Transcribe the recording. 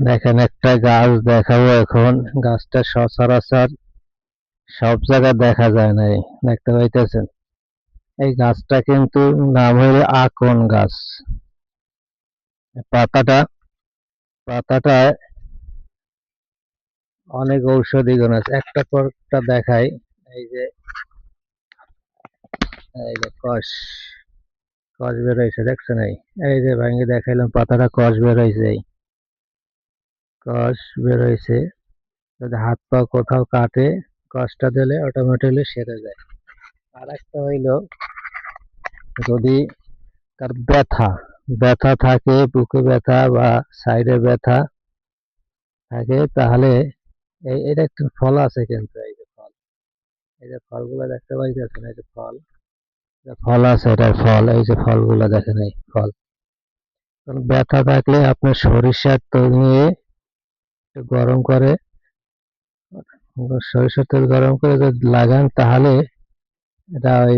দেখেন একটা গাছ দেখাবো এখন। গাছটা সচরাচর সব জায়গায় দেখা যায় না। দেখতে পাইতেছেন, এই গাছটা কিন্তু নাম হলো আকন গাছ। পাতাটা পাতাটা অনেক ঔষধি গুণ আছে। একটা পরটা দেখাই। এই যে এই যে কষ কষ বের হয়েছে, দেখছেন? এই যে ভাঙে দেখাইলাম, পাতাটা কষ বের হয়েছে। এই কষ বের হয়েছে, যদি হাত পা কোথাও কাটে কষটা দিলে অটোমেটিকলি সেরে যায়। আর একটা হইলো, যদি তার ব্যথা ব্যথা থাকে, বুকে ব্যথা বা সাইডে ব্যথা থাকে, তাহলে এটা একটু ফল আছে কিন্তু, এই যে ফল, এই যে ফলগুলো দেখতে পাইতেছেন, এই যে ফল, ফল আছে, এটার ফল, এই যে ফলগুলো দেখেন, এই ফল। ব্যথা থাকলে আপনার সরিষার তেল নিয়ে একটু গরম করে, সরিষার তেল গরম করে যদি লাগান, তাহলে এটা ওই